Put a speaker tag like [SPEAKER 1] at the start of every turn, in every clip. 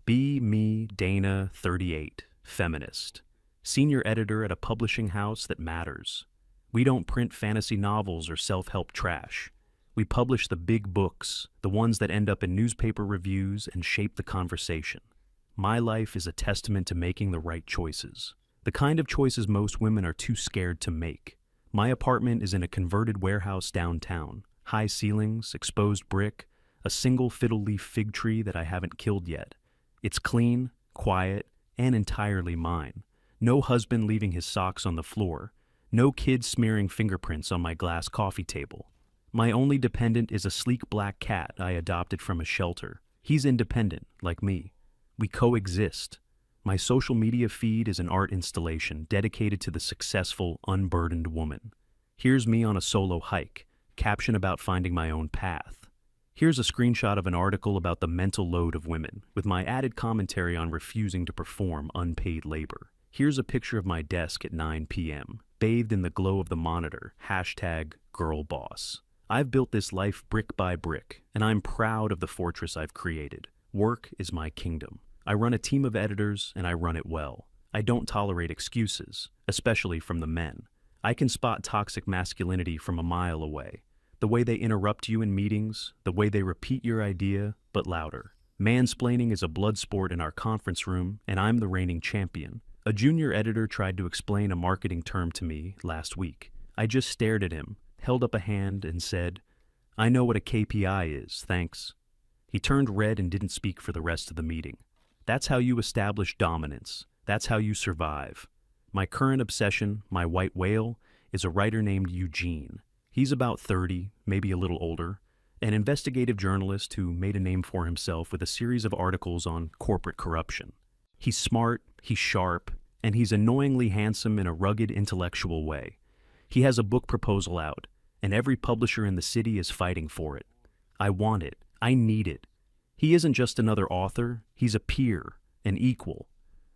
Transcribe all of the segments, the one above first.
[SPEAKER 1] Be me, Dana, 38, feminist. Senior editor at a publishing house that matters. We don't print fantasy novels or self-help trash. We publish the big books, the ones that end up in newspaper reviews and shape the conversation. My life is a testament to making the right choices. The kind of choices most women are too scared to make. My apartment is in a converted warehouse downtown. High ceilings, exposed brick, a single fiddle leaf fig tree that I haven't killed yet. It's clean, quiet, and entirely mine. No husband leaving his socks on the floor. No kid smearing fingerprints on my glass coffee table. My only dependent is a sleek black cat I adopted from a shelter. He's independent, like me. We coexist. My social media feed is an art installation dedicated to the successful, unburdened woman. Here's me on a solo hike, caption about finding my own path. Here's a screenshot of an article about the mental load of women, with my added commentary on refusing to perform unpaid labor. Here's a picture of my desk at 9 p.m., bathed in the glow of the monitor, #girlboss. I've built this life brick by brick, and I'm proud of the fortress I've created. Work is my kingdom. I run a team of editors, and I run it well. I don't tolerate excuses, especially from the men. I can spot toxic masculinity from a mile away. The way they interrupt you in meetings, the way they repeat your idea, but louder. Mansplaining is a blood sport in our conference room, and I'm the reigning champion. A junior editor tried to explain a marketing term to me last week. I just stared at him, held up a hand, and said, "I know what a KPI is, thanks." He turned red and didn't speak for the rest of the meeting. That's how you establish dominance. That's how you survive. My current obsession, my white whale, is a writer named Eugene. He's about 30, maybe a little older, an investigative journalist who made a name for himself with a series of articles on corporate corruption. He's smart, he's sharp, and he's annoyingly handsome in a rugged intellectual way. He has a book proposal out, and every publisher in the city is fighting for it. I want it. I need it. He isn't just another author, he's a peer, an equal.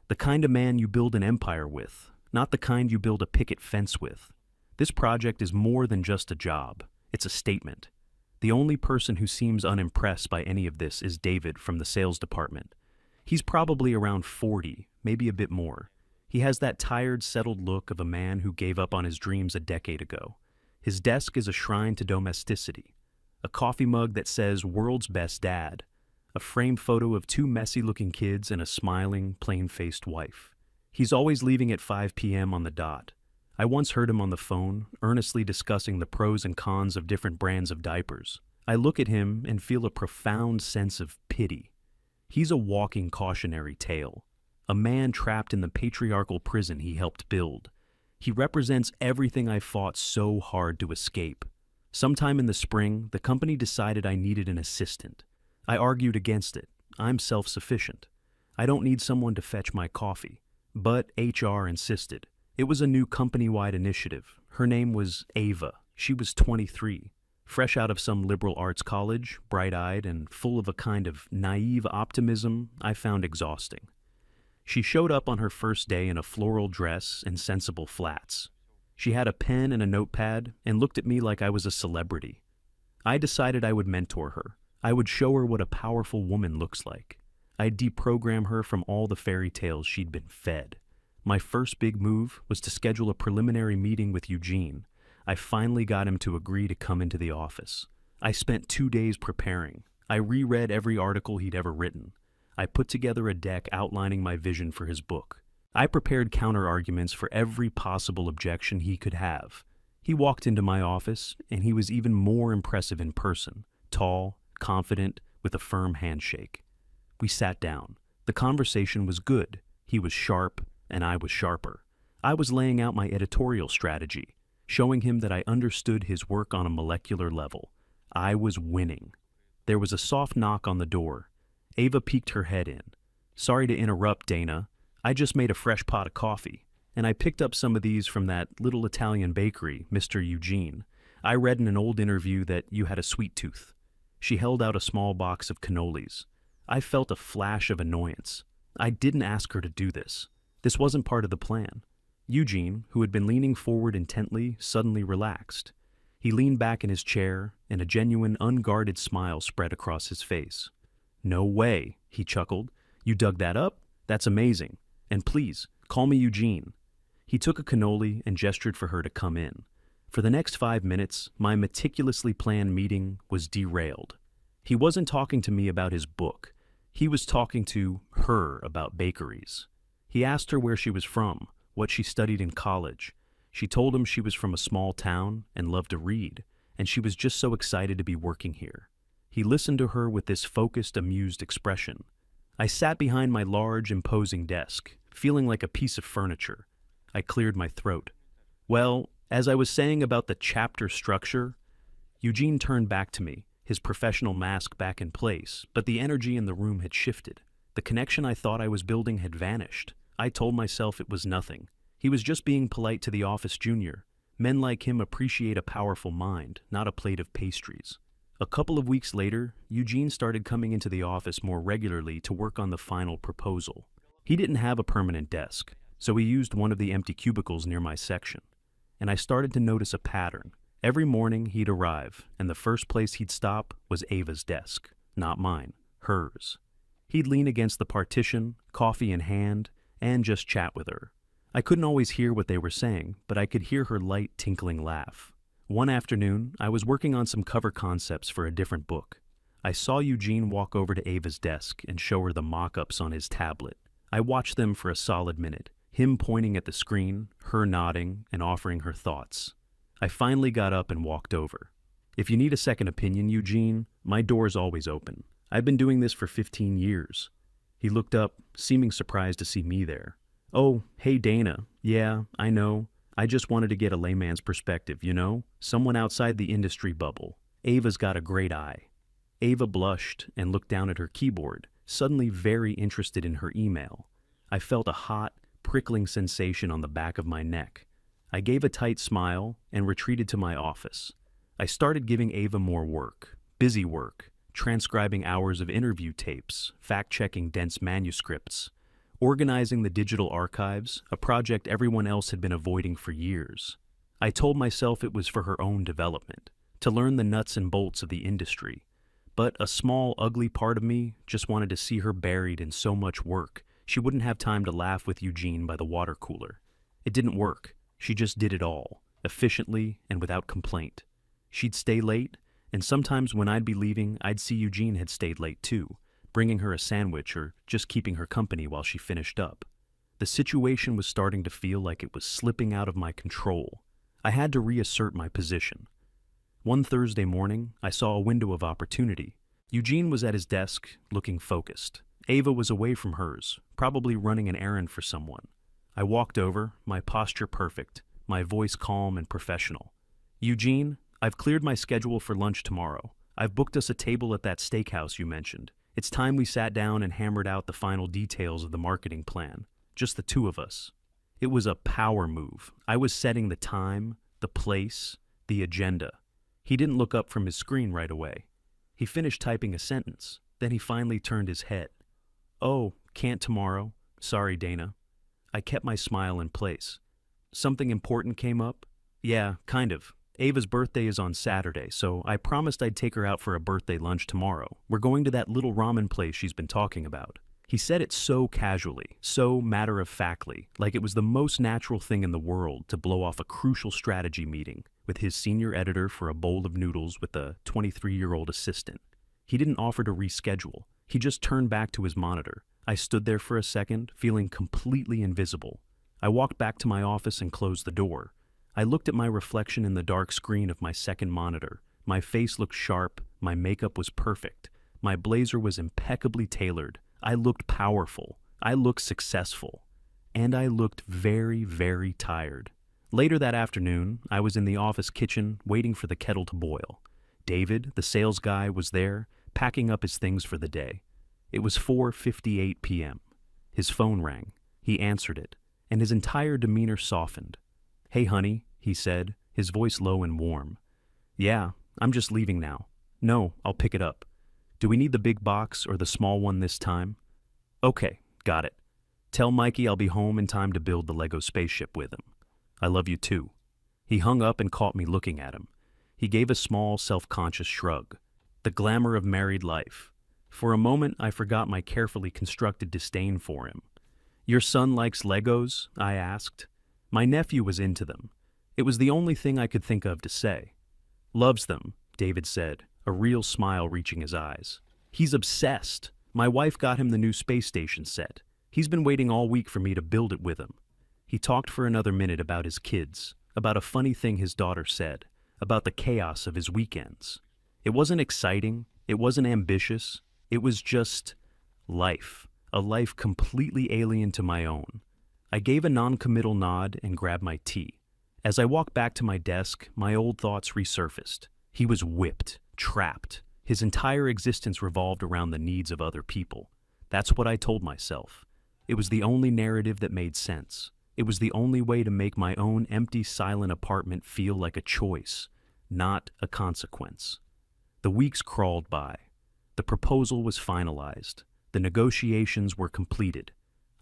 [SPEAKER 1] The kind of man you build an empire with, not the kind you build a picket fence with. This project is more than just a job, it's a statement. The only person who seems unimpressed by any of this is David from the sales department. He's probably around 40, maybe a bit more. He has that tired, settled look of a man who gave up on his dreams a decade ago. His desk is a shrine to domesticity. A coffee mug that says "World's Best Dad." A framed photo of two messy-looking kids and a smiling, plain-faced wife. He's always leaving at 5 p.m. on the dot. I once heard him on the phone, earnestly discussing the pros and cons of different brands of diapers. I look at him and feel a profound sense of pity. He's a walking cautionary tale. A man trapped in the patriarchal prison he helped build. He represents everything I fought so hard to escape. Sometime in the spring, the company decided I needed an assistant. I argued against it. I'm self-sufficient. I don't need someone to fetch my coffee. But HR insisted. It was a new company-wide initiative. Her name was Ava. She was 23. Fresh out of some liberal arts college, bright-eyed and full of a kind of naive optimism I found exhausting. She showed up on her first day in a floral dress and sensible flats. She had a pen and a notepad and looked at me like I was a celebrity. I decided I would mentor her. I would show her what a powerful woman looks like. I'd deprogram her from all the fairy tales she'd been fed. My first big move was to schedule a preliminary meeting with Eugene. I finally got him to agree to come into the office. I spent 2 days preparing. I reread every article he'd ever written. I put together a deck outlining my vision for his book. I prepared counter-arguments for every possible objection he could have. He walked into my office, and he was even more impressive in person. Tall, confident, with a firm handshake. We sat down. The conversation was good. He was sharp, and I was sharper. I was laying out my editorial strategy, showing him that I understood his work on a molecular level. I was winning. There was a soft knock on the door. Ava peeked her head in. "Sorry to interrupt, Dana. I just made a fresh pot of coffee, and I picked up some of these from that little Italian bakery, Mr. Eugene. I read in an old interview that you had a sweet tooth." She held out a small box of cannolis. I felt a flash of annoyance. I didn't ask her to do this. This wasn't part of the plan. Eugene, who had been leaning forward intently, suddenly relaxed. He leaned back in his chair, and a genuine, unguarded smile spread across his face. "No way," he chuckled. You dug that up? That's amazing. And please, call me Eugene. He took a cannoli and gestured for her to come in. For the next 5 minutes, my meticulously planned meeting was derailed. He wasn't talking to me about his book. He was talking to her about bakeries. He asked her where she was from, what she studied in college. She told him she was from a small town and loved to read, and she was just so excited to be working here. He listened to her with this focused, amused expression. I sat behind my large, imposing desk, feeling like a piece of furniture. I cleared my throat. Well, as I was saying about the chapter structure, Eugene turned back to me, his professional mask back in place, but the energy in the room had shifted. The connection I thought I was building had vanished. I told myself it was nothing. He was just being polite to the office junior. Men like him appreciate a powerful mind, not a plate of pastries. A couple of weeks later, Eugene started coming into the office more regularly to work on the final proposal. He didn't have a permanent desk, so he used one of the empty cubicles near my section. And I started to notice a pattern. Every morning he'd arrive, and the first place he'd stop was Ava's desk. Not mine, hers. He'd lean against the partition, coffee in hand, and just chat with her. I couldn't always hear what they were saying, but I could hear her light, tinkling laugh. One afternoon, I was working on some cover concepts for a different book. I saw Eugene walk over to Ava's desk and show her the mock-ups on his tablet. I watched them for a solid minute, him pointing at the screen, her nodding, and offering her thoughts. I finally got up and walked over. If you need a second opinion, Eugene, my door's always open. I've been doing this for 15 years. He looked up, seeming surprised to see me there. Oh, hey Dana. Yeah, I know. I just wanted to get a layman's perspective, you know? Someone outside the industry bubble. Ava's got a great eye. Ava blushed and looked down at her keyboard, suddenly very interested in her email. I felt a hot, prickling sensation on the back of my neck. I gave a tight smile and retreated to my office. I started giving Ava more work, busy work, transcribing hours of interview tapes, fact-checking dense manuscripts, organizing the digital archives, a project everyone else had been avoiding for years. I told myself it was for her own development, to learn the nuts and bolts of the industry. But a small, ugly part of me just wanted to see her buried in so much work, she wouldn't have time to laugh with Eugene by the water cooler. It didn't work. She just did it all, efficiently and without complaint. She'd stay late, and sometimes when I'd be leaving, I'd see Eugene had stayed late too, bringing her a sandwich or just keeping her company while she finished up. The situation was starting to feel like it was slipping out of my control. I had to reassert my position. One Thursday morning, I saw a window of opportunity. Eugene was at his desk, looking focused. Ava was away from hers, probably running an errand for someone. I walked over, my posture perfect, my voice calm and professional. Eugene, I've cleared my schedule for lunch tomorrow. I've booked us a table at that steakhouse you mentioned. It's time we sat down and hammered out the final details of the marketing plan. Just the two of us. It was a power move. I was setting the time, the place, the agenda. He didn't look up from his screen right away. He finished typing a sentence. Then he finally turned his head. Oh, can't tomorrow. Sorry, Dana. I kept my smile in place. Something important came up? Yeah, kind of. Ava's birthday is on Saturday, so I promised I'd take her out for a birthday lunch tomorrow. We're going to that little ramen place she's been talking about. He said it so casually, so matter-of-factly, like it was the most natural thing in the world to blow off a crucial strategy meeting with his senior editor for a bowl of noodles with a 23-year-old assistant. He didn't offer to reschedule. He just turned back to his monitor. I stood there for a second, feeling completely invisible. I walked back to my office and closed the door. I looked at my reflection in the dark screen of my second monitor. My face looked sharp, my makeup was perfect, my blazer was impeccably tailored, I looked powerful, I looked successful, and I looked very, very tired. Later that afternoon, I was in the office kitchen waiting for the kettle to boil. David, the sales guy, was there, packing up his things for the day. It was 4:58 p.m. His phone rang. He answered it, and his entire demeanor softened. Hey, honey, he said, his voice low and warm. Yeah, I'm just leaving now. No, I'll pick it up. Do we need the big box or the small one this time? Okay, got it. Tell Mikey I'll be home in time to build the Lego spaceship with him. I love you too. He hung up and caught me looking at him. He gave a small, self-conscious shrug. The glamour of married life. For a moment, I forgot my carefully constructed disdain for him. "Your son likes Legos?" I asked. My nephew was into them. It was the only thing I could think of to say. "Loves them," David said, a real smile reaching his eyes. "He's obsessed. My wife got him the new space station set. He's been waiting all week for me to build it with him." He talked for another minute about his kids, about a funny thing his daughter said, about the chaos of his weekends. It wasn't exciting, it wasn't ambitious, it was just life, a life completely alien to my own. I gave a non-committal nod and grabbed my tea. As I walked back to my desk, my old thoughts resurfaced. He was whipped, trapped. His entire existence revolved around the needs of other people. That's what I told myself. It was the only narrative that made sense. It was the only way to make my own empty, silent apartment feel like a choice, not a consequence. The weeks crawled by. The proposal was finalized. The negotiations were completed.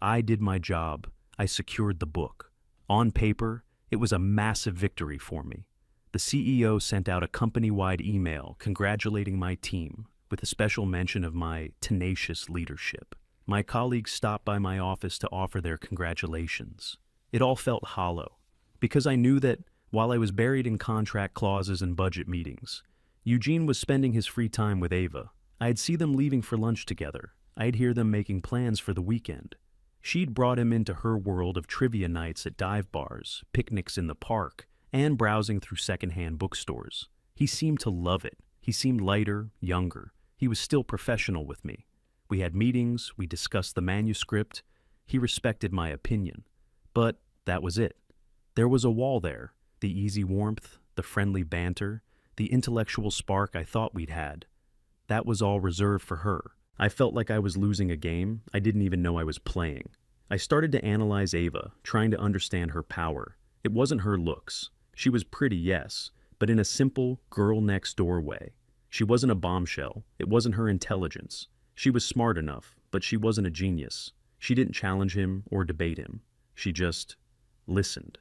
[SPEAKER 1] I did my job. I secured the book. On paper, it was a massive victory for me. The CEO sent out a company-wide email congratulating my team, with a special mention of my tenacious leadership. My colleagues stopped by my office to offer their congratulations. It all felt hollow, because I knew that, while I was buried in contract clauses and budget meetings, Eugene was spending his free time with Ava. I'd see them leaving for lunch together. I'd hear them making plans for the weekend. She'd brought him into her world of trivia nights at dive bars, picnics in the park, and browsing through secondhand bookstores. He seemed to love it. He seemed lighter, younger. He was still professional with me. We had meetings, we discussed the manuscript. He respected my opinion. But that was it. There was a wall there, the easy warmth, the friendly banter, the intellectual spark I thought we'd had. That was all reserved for her. I felt like I was losing a game I didn't even know I was playing. I started to analyze Ava, trying to understand her power. It wasn't her looks. She was pretty, yes, but in a simple, girl-next-door way. She wasn't a bombshell. It wasn't her intelligence. She was smart enough, but she wasn't a genius. She didn't challenge him or debate him. She just listened.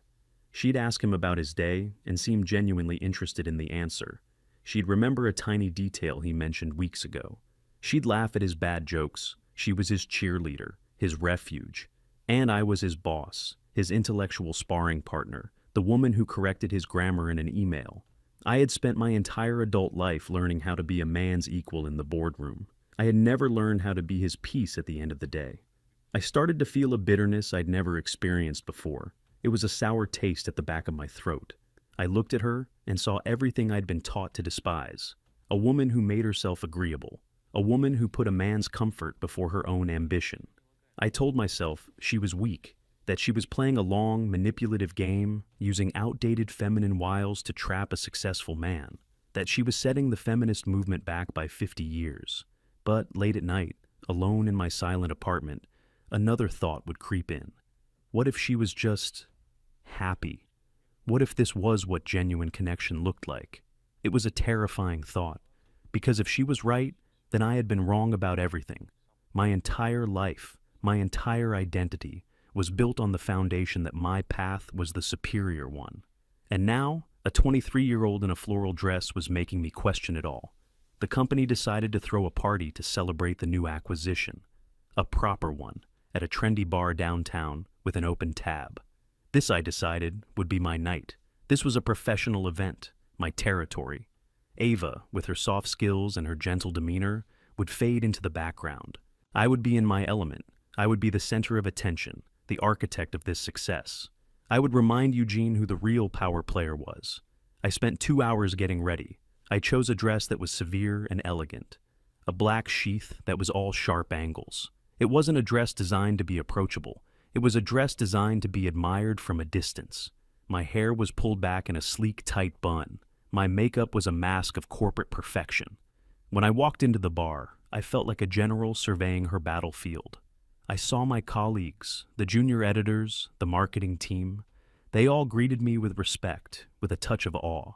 [SPEAKER 1] She'd ask him about his day and seemed genuinely interested in the answer. She'd remember a tiny detail he mentioned weeks ago. She'd laugh at his bad jokes. She was his cheerleader, his refuge. And I was his boss, his intellectual sparring partner, the woman who corrected his grammar in an email. I had spent my entire adult life learning how to be a man's equal in the boardroom. I had never learned how to be his peace at the end of the day. I started to feel a bitterness I'd never experienced before. It was a sour taste at the back of my throat. I looked at her and saw everything I'd been taught to despise. A woman who made herself agreeable. A woman who put a man's comfort before her own ambition. I told myself she was weak, that she was playing a long, manipulative game, using outdated feminine wiles to trap a successful man, that she was setting the feminist movement back by 50 years. But late at night, alone in my silent apartment, another thought would creep in. What if she was just happy? What if this was what genuine connection looked like? It was a terrifying thought, because if she was right, then I had been wrong about everything. My entire life, my entire identity, was built on the foundation that my path was the superior one. And now, a 23-year-old in a floral dress was making me question it all. The company decided to throw a party to celebrate the new acquisition. A proper one, at a trendy bar downtown with an open tab. This, I decided, would be my night. This was a professional event, my territory. Ava, with her soft skills and her gentle demeanor, would fade into the background. I would be in my element. I would be the center of attention, the architect of this success. I would remind Eugene who the real power player was. I spent 2 hours getting ready. I chose a dress that was severe and elegant. A black sheath that was all sharp angles. It wasn't a dress designed to be approachable. It was a dress designed to be admired from a distance. My hair was pulled back in a sleek, tight bun. My makeup was a mask of corporate perfection. When I walked into the bar, I felt like a general surveying her battlefield. I saw my colleagues, the junior editors, the marketing team. They all greeted me with respect, with a touch of awe.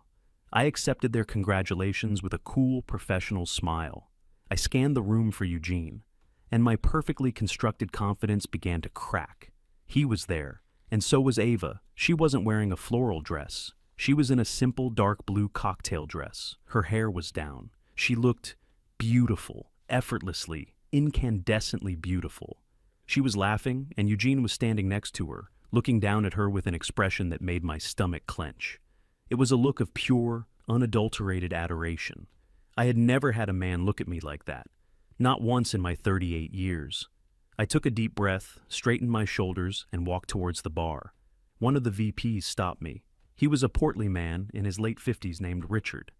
[SPEAKER 1] I accepted their congratulations with a cool, professional smile. I scanned the room for Eugene, and my perfectly constructed confidence began to crack. He was there, and so was Ava. She wasn't wearing a floral dress. She was in a simple dark blue cocktail dress. Her hair was down. She looked beautiful, effortlessly, incandescently beautiful. She was laughing, and Eugene was standing next to her, looking down at her with an expression that made my stomach clench. It was a look of pure, unadulterated adoration. I had never had a man look at me like that, not once in my 38 years. I took a deep breath, straightened my shoulders, and walked towards the bar. One of the VPs stopped me. He was a portly man in his late 50s named Richard.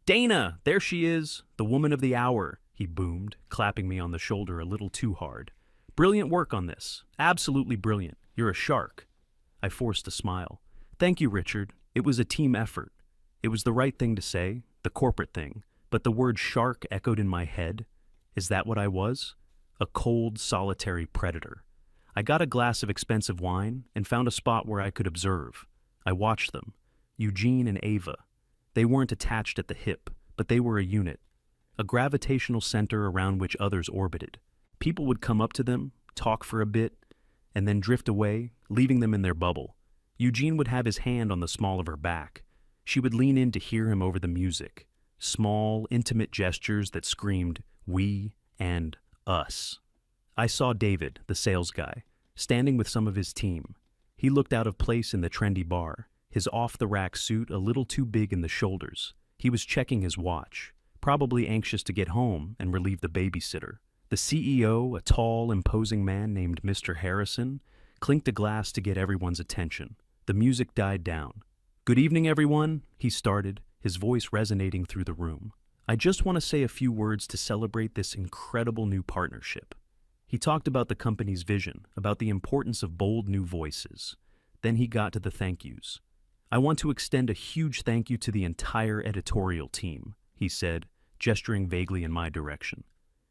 [SPEAKER 1] "Dana, there she is, the woman of the hour," he boomed, clapping me on the shoulder a little too hard. "Brilliant work on this. Absolutely brilliant. You're a shark." I forced a smile. "Thank you, Richard. It was a team effort." It was the right thing to say, the corporate thing, but the word shark echoed in my head. Is that what I was? A cold, solitary predator. I got a glass of expensive wine and found a spot where I could observe. I watched them. Eugene and Ava. They weren't attached at the hip, but they were a unit, a gravitational center around which others orbited. People would come up to them, talk for a bit, and then drift away, leaving them in their bubble. Eugene would have his hand on the small of her back. She would lean in to hear him over the music. Small, intimate gestures that screamed, "we" and "us." I saw David, the sales guy, standing with some of his team. He looked out of place in the trendy bar, his off-the-rack suit a little too big in the shoulders. He was checking his watch, probably anxious to get home and relieve the babysitter. The CEO, a tall, imposing man named Mr. Harrison, clinked a glass to get everyone's attention. The music died down. "Good evening, everyone," he started, his voice resonating through the room. "I just want to say a few words to celebrate this incredible new partnership." He talked about the company's vision, about the importance of bold new voices. Then he got to the thank yous. "I want to extend a huge thank you to the entire editorial team," he said, gesturing vaguely in my direction.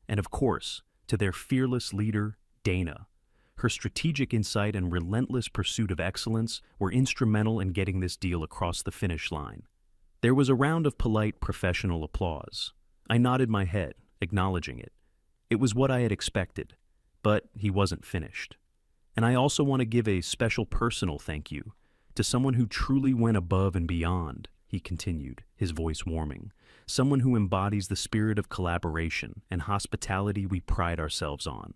[SPEAKER 1] "And of course, to their fearless leader, Dana. Her strategic insight and relentless pursuit of excellence were instrumental in getting this deal across the finish line." There was a round of polite, professional applause. I nodded my head, acknowledging it. It was what I had expected, but he wasn't finished. "And I also want to give a special personal thank you to someone who truly went above and beyond," he continued, his voice warming. "Someone who embodies the spirit of collaboration and hospitality we pride ourselves on."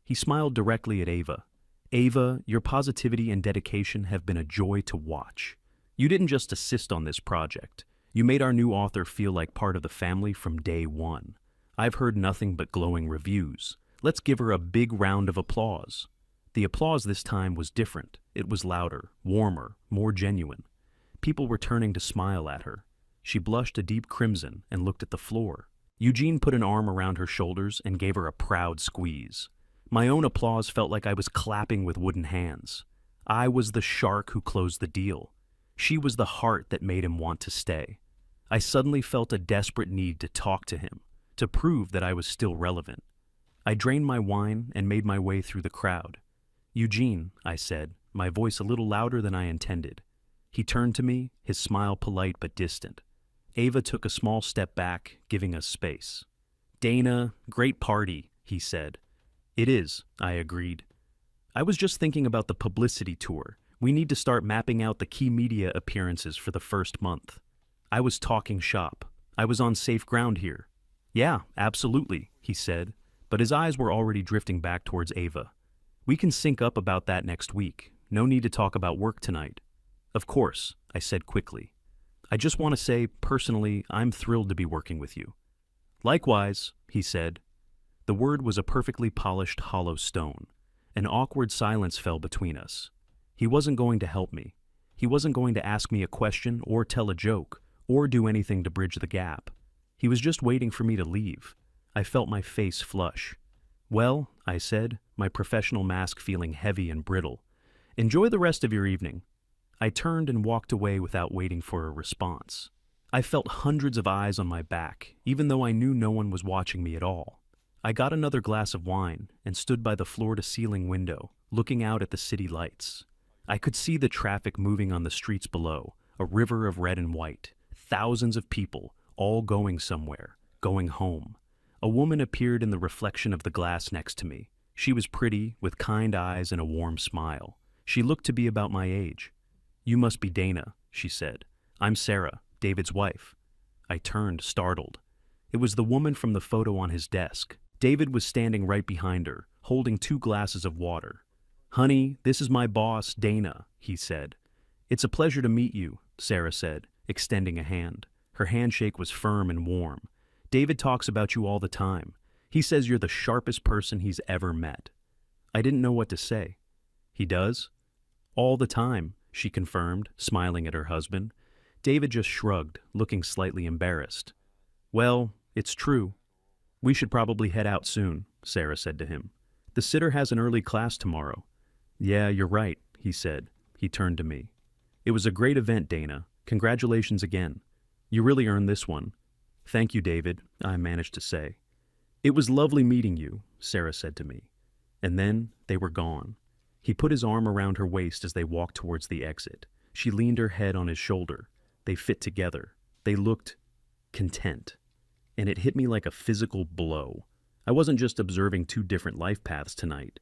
[SPEAKER 1] He smiled directly at Ava. "Ava, your positivity and dedication have been a joy to watch. You didn't just assist on this project. You made our new author feel like part of the family from day one. I've heard nothing but glowing reviews. Let's give her a big round of applause." The applause this time was different. It was louder, warmer, more genuine. People were turning to smile at her. She blushed a deep crimson and looked at the floor. Eugene put an arm around her shoulders and gave her a proud squeeze. My own applause felt like I was clapping with wooden hands. I was the shark who closed the deal. She was the heart that made him want to stay. I suddenly felt a desperate need to talk to him, to prove that I was still relevant. I drained my wine and made my way through the crowd. "Eugene," I said, my voice a little louder than I intended. He turned to me, his smile polite but distant. Ava took a small step back, giving us space. "Dana, great party," he said. "It is," I agreed. "I was just thinking about the publicity tour. We need to start mapping out the key media appearances for the first month." I was talking shop. I was on safe ground here. "Yeah, absolutely," he said, but his eyes were already drifting back towards Ava. "We can sync up about that next week. No need to talk about work tonight." "Of course," I said quickly. "I just want to say, personally, I'm thrilled to be working with you." "Likewise," he said. The word was a perfectly polished hollow stone. An awkward silence fell between us. He wasn't going to help me. He wasn't going to ask me a question or tell a joke or do anything to bridge the gap. He was just waiting for me to leave. I felt my face flush. "Well," I said, my professional mask feeling heavy and brittle. "Enjoy the rest of your evening." I turned and walked away without waiting for a response. I felt hundreds of eyes on my back, even though I knew no one was watching me at all. I got another glass of wine and stood by the floor-to-ceiling window, looking out at the city lights. I could see the traffic moving on the streets below, a river of red and white. Thousands of people, all going somewhere, going home. A woman appeared in the reflection of the glass next to me. She was pretty, with kind eyes and a warm smile. She looked to be about my age. "You must be Dana," she said. "I'm Sarah, David's wife." I turned, startled. It was the woman from the photo on his desk. David was standing right behind her, holding 2 glasses of water. "Honey, this is my boss, Dana," he said. "It's a pleasure to meet you," Sarah said, extending a hand. Her handshake was firm and warm. "David talks about you all the time. He says you're the sharpest person he's ever met." I didn't know what to say. "He does?" "All the time," she confirmed, smiling at her husband. David just shrugged, looking slightly embarrassed. "Well, it's true. We should probably head out soon," Sarah said to him. "The sitter has an early class tomorrow." "Yeah, you're right," he said. He turned to me. "It was a great event, Dana. Congratulations again. You really earned this one." "Thank you, David," I managed to say. "It was lovely meeting you," Sarah said to me. And then they were gone. He put his arm around her waist as they walked towards the exit. She leaned her head on his shoulder. They fit together. They looked content. And it hit me like a physical blow. I wasn't just observing 2 different life paths tonight.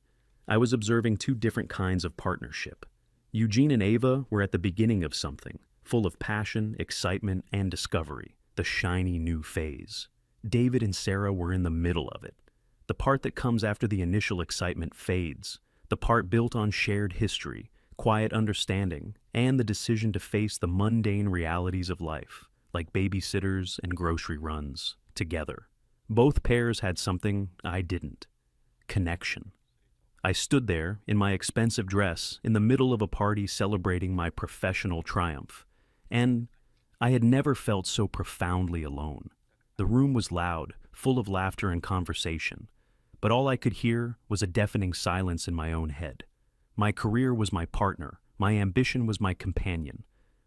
[SPEAKER 1] I was observing 2 different kinds of partnership. Eugene and Ava were at the beginning of something, full of passion, excitement, and discovery, the shiny new phase. David and Sarah were in the middle of it. The part that comes after the initial excitement fades, the part built on shared history, quiet understanding, and the decision to face the mundane realities of life, like babysitters and grocery runs, together. Both pairs had something I didn't: connection. I stood there, in my expensive dress, in the middle of a party celebrating my professional triumph, and I had never felt so profoundly alone. The room was loud, full of laughter and conversation, but all I could hear was a deafening silence in my own head. My career was my partner, my ambition was my companion,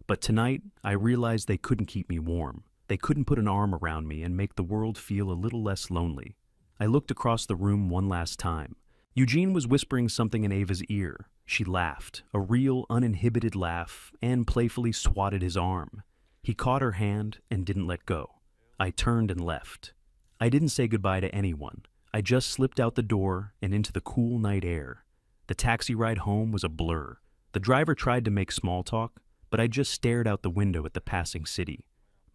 [SPEAKER 1] but tonight I realized they couldn't keep me warm. They couldn't put an arm around me and make the world feel a little less lonely. I looked across the room one last time. Eugene was whispering something in Ava's ear. She laughed, a real, uninhibited laugh, and playfully swatted his arm. He caught her hand and didn't let go. I turned and left. I didn't say goodbye to anyone. I just slipped out the door and into the cool night air. The taxi ride home was a blur. The driver tried to make small talk, but I just stared out the window at the passing city.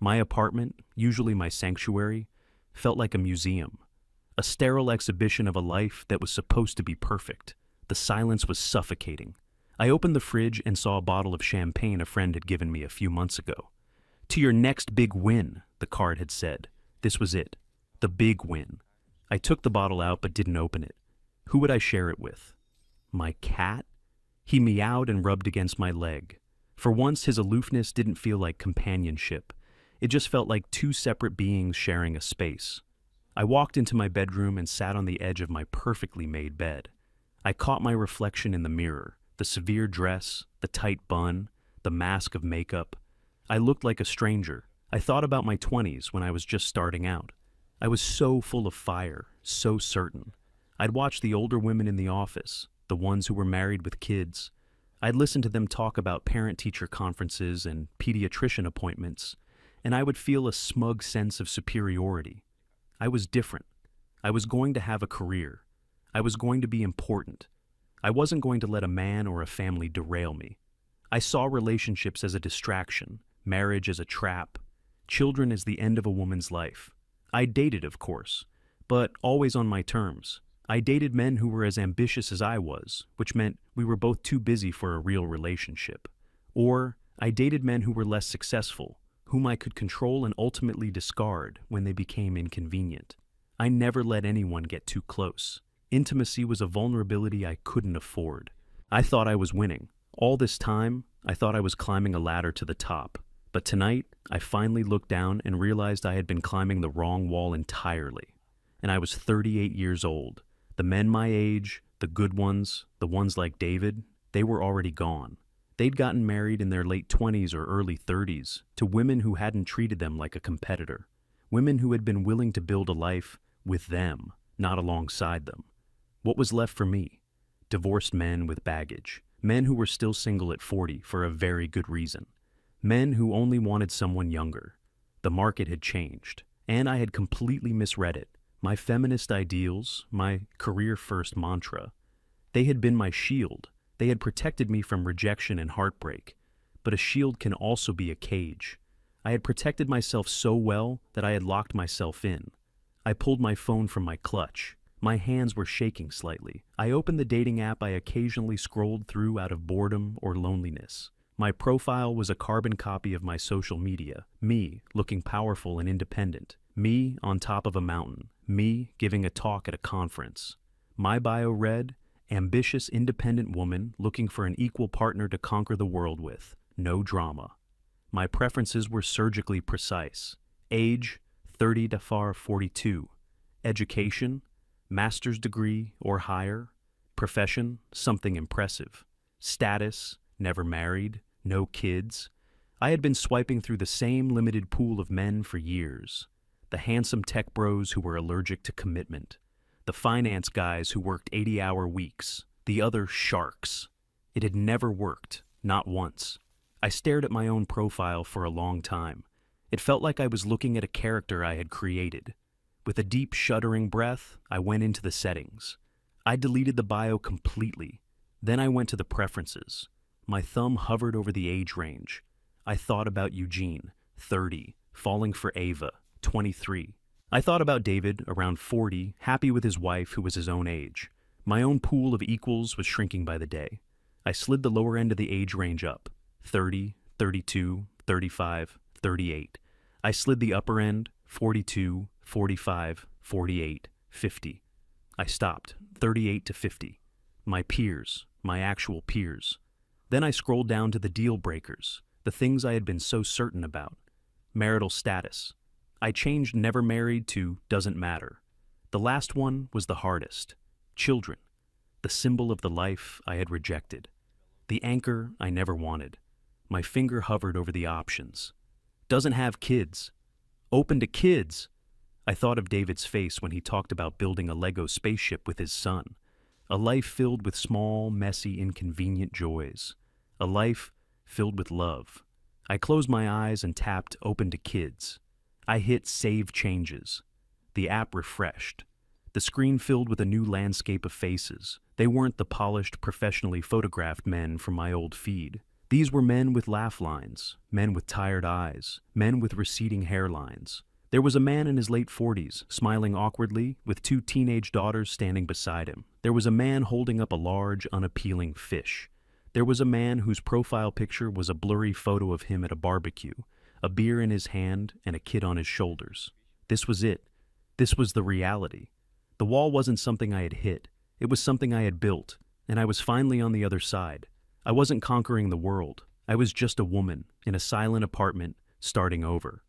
[SPEAKER 1] My apartment, usually my sanctuary, felt like a museum. A sterile exhibition of a life that was supposed to be perfect. The silence was suffocating. I opened the fridge and saw a bottle of champagne a friend had given me a few months ago. "To your next big win," the card had said. This was it. The big win. I took the bottle out but didn't open it. Who would I share it with? My cat? He meowed and rubbed against my leg. For once, his aloofness didn't feel like companionship. It just felt like 2 separate beings sharing a space. I walked into my bedroom and sat on the edge of my perfectly made bed. I caught my reflection in the mirror, the severe dress, the tight bun, the mask of makeup. I looked like a stranger. I thought about my 20s when I was just starting out. I was so full of fire, so certain. I'd watch the older women in the office, the ones who were married with kids. I'd listen to them talk about parent-teacher conferences and pediatrician appointments, and I would feel a smug sense of superiority. I was different. I was going to have a career. I was going to be important. I wasn't going to let a man or a family derail me. I saw relationships as a distraction, marriage as a trap, children as the end of a woman's life. I dated, of course, but always on my terms. I dated men who were as ambitious as I was, which meant we were both too busy for a real relationship. Or I dated men who were less successful, whom I could control and ultimately discard when they became inconvenient. I never let anyone get too close. Intimacy was a vulnerability I couldn't afford. I thought I was winning. All this time, I thought I was climbing a ladder to the top. But tonight, I finally looked down and realized I had been climbing the wrong wall entirely. And I was 38 years old. The men my age, the good ones, the ones like David, they were already gone. They'd gotten married in their late 20s or early 30s to women who hadn't treated them like a competitor. Women who had been willing to build a life with them, not alongside them. What was left for me? Divorced men with baggage. Men who were still single at 40 for a very good reason. Men who only wanted someone younger. The market had changed, and I had completely misread it. My feminist ideals, my career-first mantra, they had been my shield. They had protected me from rejection and heartbreak. But a shield can also be a cage. I had protected myself so well that I had locked myself in. I pulled my phone from my clutch. My hands were shaking slightly. I opened the dating app I occasionally scrolled through out of boredom or loneliness. My profile was a carbon copy of my social media, me looking powerful and independent, me on top of a mountain, me giving a talk at a conference. My bio read, ambitious independent woman looking for an equal partner to conquer the world with, no drama. My preferences were surgically precise. Age, 30 to 42. Education, master's degree or higher. Profession, something impressive. Status, never married, no kids. I had been swiping through the same limited pool of men for years. The handsome tech bros who were allergic to commitment. The finance guys who worked 80-hour weeks. The other sharks. It had never worked, not once. I stared at my own profile for a long time. It felt like I was looking at a character I had created. With a deep, shuddering breath, I went into the settings. I deleted the bio completely. Then I went to the preferences. My thumb hovered over the age range. I thought about Eugene, 30, falling for Ava, 23. I thought about David, around 40, happy with his wife who was his own age. My own pool of equals was shrinking by the day. I slid the lower end of the age range up. 30, 32, 35, 38. I slid the upper end, 42, 45, 48, 50. I stopped, 38 to 50. My peers, my actual peers. Then I scrolled down to the deal breakers, the things I had been so certain about. Marital status. I changed never married to doesn't matter. The last one was the hardest. Children. The symbol of the life I had rejected. The anchor I never wanted. My finger hovered over the options. Doesn't have kids. Open to kids. I thought of David's face when he talked about building a Lego spaceship with his son. A life filled with small, messy, inconvenient joys. A life filled with love. I closed my eyes and tapped open to kids. I hit save changes. The app refreshed. The screen filled with a new landscape of faces. They weren't the polished, professionally photographed men from my old feed. These were men with laugh lines, men with tired eyes, men with receding hairlines. There was a man in his late 40s, smiling awkwardly, with two teenage daughters standing beside him. There was a man holding up a large, unappealing fish. There was a man whose profile picture was a blurry photo of him at a barbecue, a beer in his hand and a kid on his shoulders. This was it. This was the reality. The wall wasn't something I had hit. It was something I had built, and I was finally on the other side. I wasn't conquering the world. I was just a woman in a silent apartment, starting over.